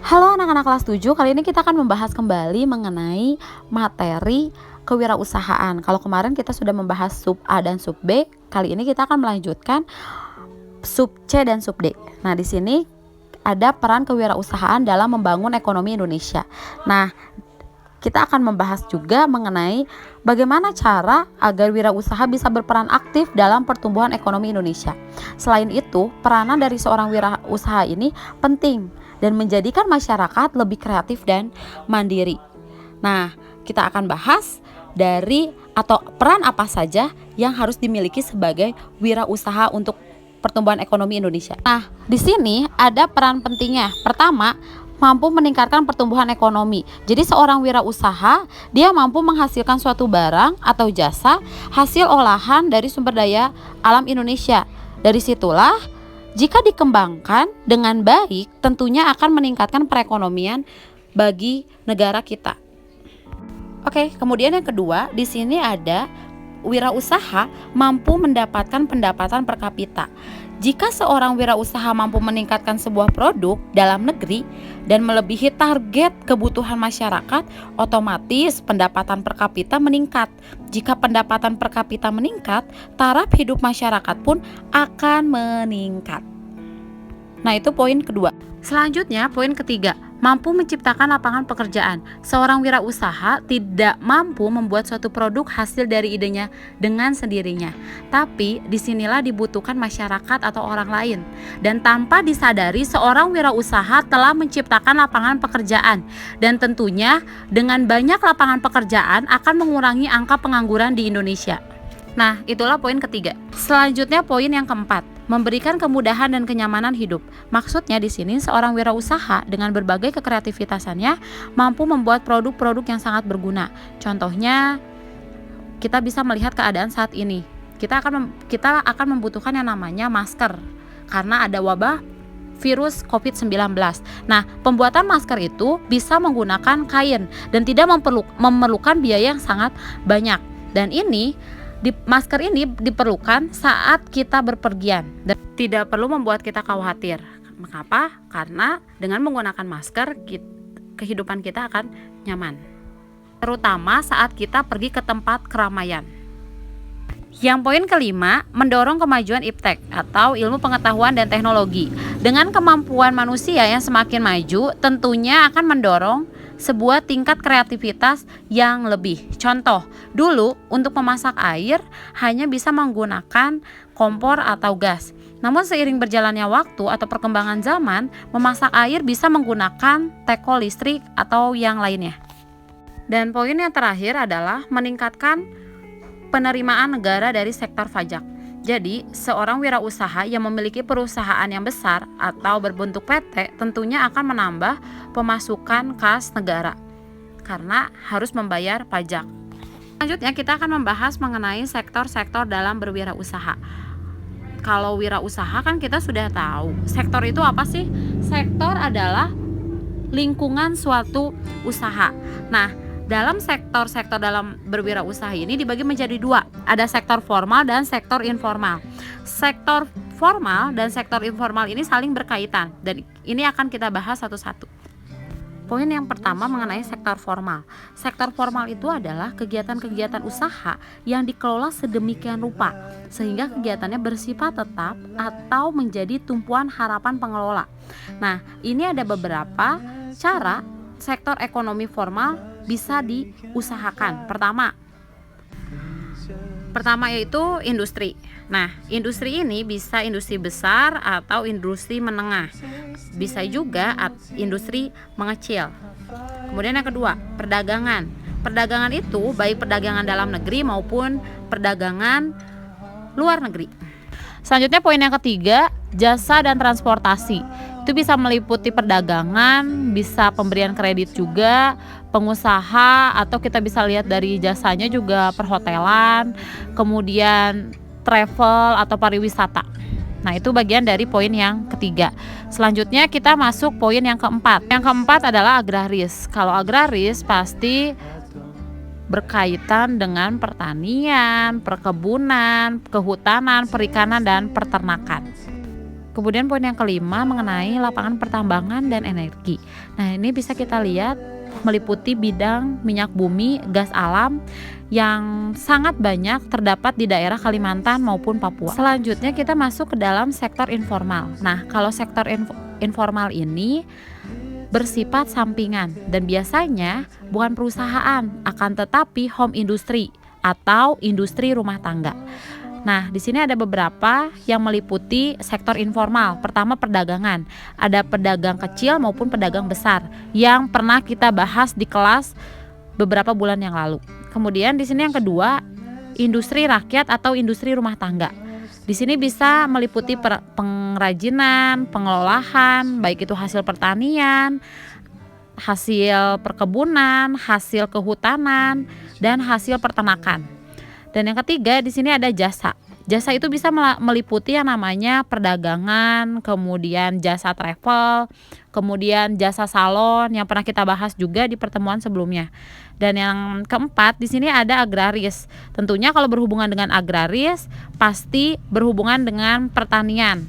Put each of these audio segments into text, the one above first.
Halo anak-anak kelas 7, kali ini kita akan membahas kembali mengenai materi kewirausahaan. Kalau kemarin kita sudah membahas sub A dan sub B, kali ini kita akan melanjutkan sub C dan sub D. Nah, di sini ada peran kewirausahaan dalam membangun ekonomi Indonesia. Nah, kita akan membahas juga mengenai bagaimana cara agar wirausaha bisa berperan aktif dalam pertumbuhan ekonomi Indonesia. Selain itu, peranan dari seorang wirausaha ini penting dan menjadikan masyarakat lebih kreatif dan mandiri. Nah, kita akan bahas dari atau peran apa saja yang harus dimiliki sebagai wirausaha untuk pertumbuhan ekonomi Indonesia. Nah, di sini ada peran pentingnya. Pertama, mampu meningkatkan pertumbuhan ekonomi. Jadi seorang wirausaha, dia mampu menghasilkan suatu barang atau jasa hasil olahan dari sumber daya alam Indonesia. Dari situlah, jika dikembangkan dengan baik, tentunya akan meningkatkan perekonomian bagi negara kita. Oke, kemudian yang kedua, di sini ada wirausaha mampu mendapatkan pendapatan per kapita. Jika seorang wirausaha mampu meningkatkan sebuah produk dalam negeri dan melebihi target kebutuhan masyarakat, otomatis pendapatan per kapita meningkat. Jika pendapatan per kapita meningkat, taraf hidup masyarakat pun akan meningkat. Nah, itu poin kedua. Selanjutnya, poin ketiga, mampu menciptakan lapangan pekerjaan. Seorang wirausaha tidak mampu membuat suatu produk hasil dari idenya dengan sendirinya. Tapi disinilah dibutuhkan masyarakat atau orang lain. Dan tanpa disadari, seorang wirausaha telah menciptakan lapangan pekerjaan. Dan tentunya dengan banyak lapangan pekerjaan akan mengurangi angka pengangguran di Indonesia. Nah, itulah poin ketiga. Selanjutnya poin yang keempat, memberikan kemudahan dan kenyamanan hidup. Maksudnya di sini seorang wirausaha dengan berbagai kekreativitasannya mampu membuat produk-produk yang sangat berguna. Contohnya, kita bisa melihat keadaan saat ini. Kita akan membutuhkan yang namanya masker karena ada wabah virus COVID-19. Nah, pembuatan masker itu bisa menggunakan kain dan tidak memerlukan biaya yang sangat banyak. Dan masker ini diperlukan saat kita berpergian dan tidak perlu membuat kita khawatir. Mengapa? Karena dengan menggunakan masker, kehidupan kita akan nyaman, terutama saat kita pergi ke tempat keramaian. Yang poin kelima, mendorong kemajuan iptek atau ilmu pengetahuan dan teknologi. Dengan kemampuan manusia yang semakin maju, tentunya akan mendorong sebuah tingkat kreativitas yang lebih. Contoh, dulu untuk memasak air hanya bisa menggunakan kompor atau gas. Namun seiring berjalannya waktu atau perkembangan zaman, memasak air bisa menggunakan teko listrik atau yang lainnya. Dan poin yang terakhir adalah meningkatkan penerimaan negara dari sektor pajak. Jadi, seorang wirausaha yang memiliki perusahaan yang besar atau berbentuk PT tentunya akan menambah pemasukan kas negara karena harus membayar pajak. Selanjutnya, kita akan membahas mengenai sektor-sektor dalam berwirausaha. Kalau wirausaha kan kita sudah tahu. Sektor itu apa sih? Sektor adalah lingkungan suatu usaha. Nah, dalam sektor-sektor dalam berwirausaha ini dibagi menjadi dua. Ada sektor formal dan sektor informal. Sektor formal dan sektor informal ini saling berkaitan dan ini akan kita bahas satu-satu. Poin yang pertama mengenai sektor formal. Sektor formal itu adalah kegiatan-kegiatan usaha yang dikelola sedemikian rupa sehingga kegiatannya bersifat tetap atau menjadi tumpuan harapan pengelola. Nah, ini ada beberapa cara sektor ekonomi formal bisa diusahakan. Pertama yaitu industri. Nah, industri ini bisa industri besar atau industri menengah. Bisa juga industri mengecil. Kemudian yang kedua, perdagangan. Perdagangan itu baik perdagangan dalam negeri maupun perdagangan luar negeri. Selanjutnya poin yang ketiga, jasa dan transportasi. Itu bisa meliputi perdagangan, bisa pemberian kredit juga, pengusaha, atau kita bisa lihat dari jasanya juga perhotelan, kemudian travel atau pariwisata. Nah, itu bagian dari poin yang ketiga. Selanjutnya kita masuk poin yang keempat. Yang keempat adalah agraris. Kalau agraris pasti berkaitan dengan pertanian, perkebunan, kehutanan, perikanan, dan peternakan. Kemudian poin yang kelima mengenai lapangan pertambangan dan energi. Nah, ini bisa kita lihat meliputi bidang minyak bumi, gas alam yang sangat banyak terdapat di daerah Kalimantan maupun Papua. Selanjutnya kita masuk ke dalam sektor informal. Nah, kalau sektor informal ini bersifat sampingan dan biasanya bukan perusahaan, akan tetapi home industry atau industri rumah tangga. Nah, di sini ada beberapa yang meliputi sektor informal. Pertama, perdagangan. Ada pedagang kecil maupun pedagang besar yang pernah kita bahas di kelas beberapa bulan yang lalu. Kemudian di sini yang kedua, industri rakyat atau industri rumah tangga. Di sini bisa meliputi pengrajinan, pengolahan, baik itu hasil pertanian, hasil perkebunan, hasil kehutanan, dan hasil peternakan. Dan yang ketiga di sini ada jasa. Jasa itu bisa meliputi yang namanya perdagangan, kemudian jasa travel, kemudian jasa salon yang pernah kita bahas juga di pertemuan sebelumnya. Dan yang keempat di sini ada agraris. Tentunya kalau berhubungan dengan agraris pasti berhubungan dengan pertanian.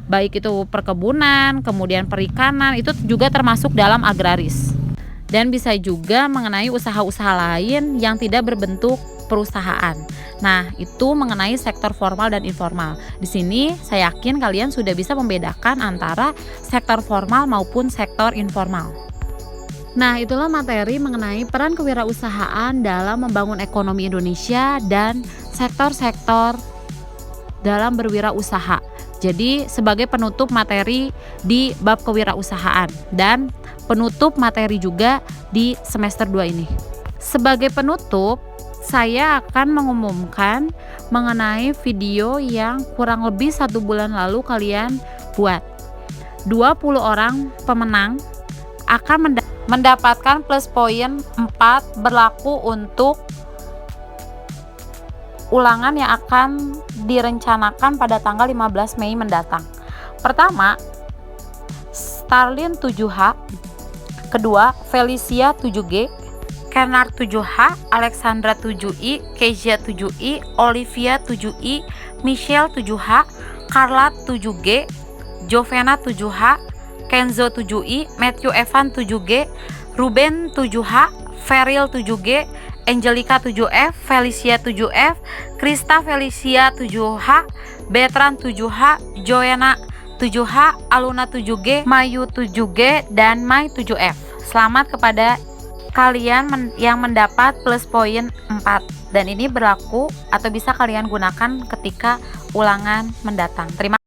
Baik itu perkebunan, kemudian perikanan, itu juga termasuk dalam agraris. Dan bisa juga mengenai usaha-usaha lain yang tidak berbentuk perusahaan. Nah, itu mengenai sektor formal dan informal. Di sini saya yakin kalian sudah bisa membedakan antara sektor formal maupun sektor informal. Nah, itulah materi mengenai peran kewirausahaan dalam membangun ekonomi Indonesia dan sektor-sektor dalam berwirausaha. Jadi, sebagai penutup materi di bab kewirausahaan dan penutup materi juga di semester 2 ini. Sebagai penutup, saya akan mengumumkan mengenai video yang kurang lebih 1 bulan lalu kalian buat. 20 orang pemenang akan mendapatkan plus poin 4 berlaku untuk ulangan yang akan direncanakan pada tanggal 15 Mei mendatang. Pertama, Starlin 7H. Kedua, Felicia 7G, Kenar 7H, Alexandra 7I, Kezia 7I, Olivia 7I, Michelle 7H, Carla 7G, Jovena 7H, Kenzo 7I, Matthew Evan 7G, Ruben 7H, Feril 7G, Angelica 7F, Felicia 7F, Krista Felicia 7H, Betran 7H, Joanna 7H, Aluna 7G, Mayu 7G, dan Mai 7F. Selamat kepada kalian yang mendapat plus poin 4, dan ini berlaku atau bisa kalian gunakan ketika ulangan mendatang. Terima